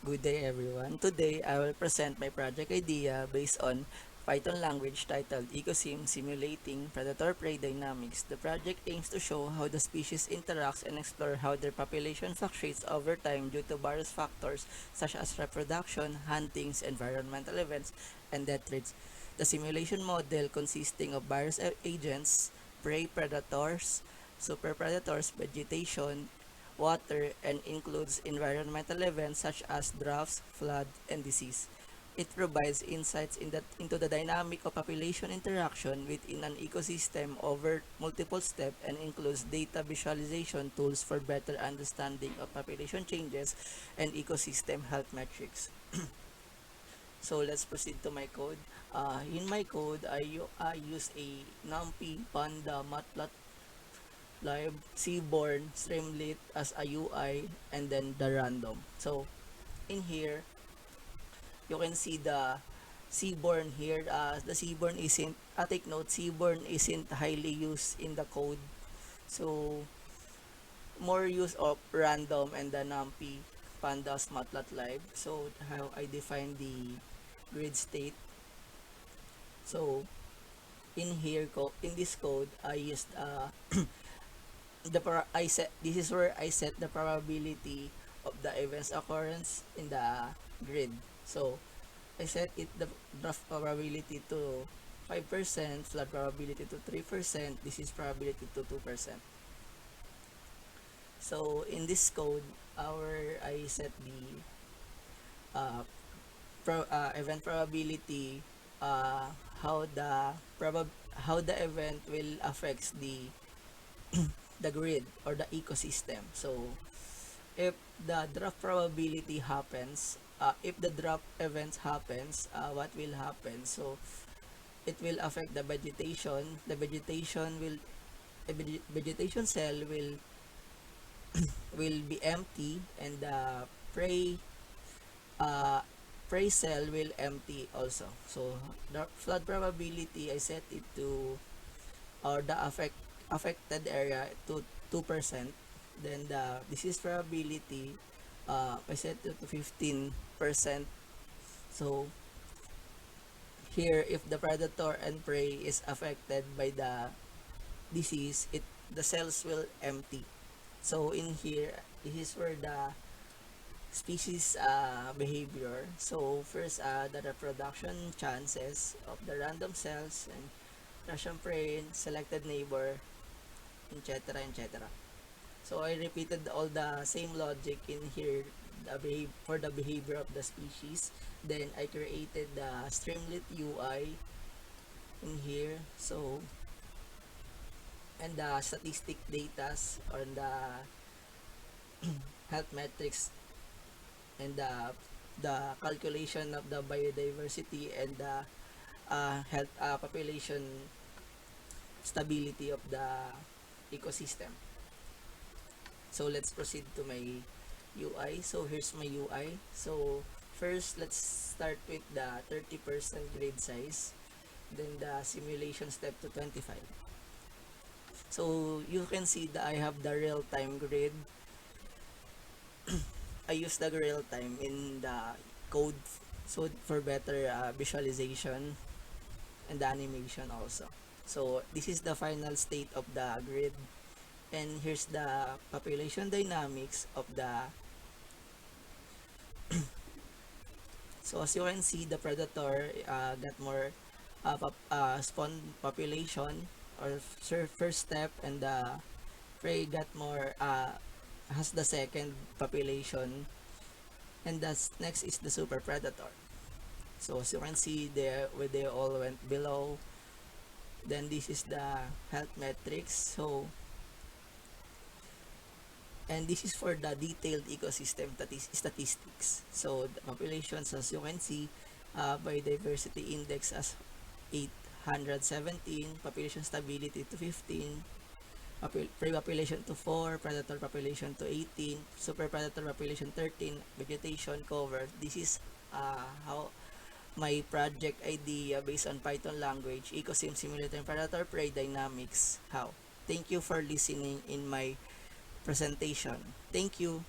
Good day everyone. Today I will present my project idea based on Python language titled EcoSim Simulating Predator-Prey Dynamics. The project aims to show how the species interacts and explore how their population fluctuates over time due to various factors such as reproduction, hunting, environmental events, and death rates. The simulation model consisting of various agents, prey predators, super predators, vegetation, water, and includes environmental events such as droughts, flood, and disease. It provides insights into the dynamic of population interaction within an ecosystem over multiple steps and includes data visualization tools for better understanding of population changes and ecosystem health metrics. So let's proceed to my code. In my code, I use a NumPy, Panda, Matplotlib, Seaborn, Streamlit as a UI, and then the random. So in here, you can see the Seaborn here. The Seaborn isn't, take note, Seaborn isn't highly used in the code. So more use of random and the NumPy, Pandas, Matplotlib. So how I define the grid state. So in here, in this code, I used I set this is where I set the probability of the events occurrence in the grid. So I set it the draft probability to 5%, flood probability to 3%, disease probability to 2%. So in this code, I set the event probability, uh, how the how the event will affects the grid or the ecosystem. So if the drop probability happens, if the drop events happens, what will happen? So it will affect the vegetation. The vegetation will vegetation cell will be empty, and the prey uh, prey cell will empty also. So the flood probability I set it to, or the affected area, to 2%. Then the disease probability, I set it to 15%. So here, if the predator and prey is affected by the disease, the cells will empty. So in here, this is where the species behavior. So first, the reproduction chances of the random cells and Russian prey, selected neighbor, etc., etc. So I repeated all the same logic in here, for the behavior of the species. Then I created the Streamlit UI in here. So, and the statistic datas on the health metrics, and the calculation of the biodiversity and the health population stability of the ecosystem. So let's proceed to my UI. So here's my UI. So first, let's start with the 30% grid size, then the simulation step to 25. So you can see that I have the real-time grid. I use the real-time in the code, so for better visualization and the animation also. So this is the final state of the grid, and here's the population dynamics of the so as you can see, the predator got more spawn population, or first step, and the prey got more, has the second population, and that's next is the super predator. So as you can see there, where they all went below. Then this is the health metrics. So, and this is for the detailed ecosystem statistics. So the populations, as you can see, biodiversity index as 817, population stability to 15, prey population to 4, predator population to 18, super predator population 13, vegetation cover. This is how my project idea based on Python language, EcoSim Simulating Predator Prey Dynamics. How? Thank you for listening in my presentation. Thank you.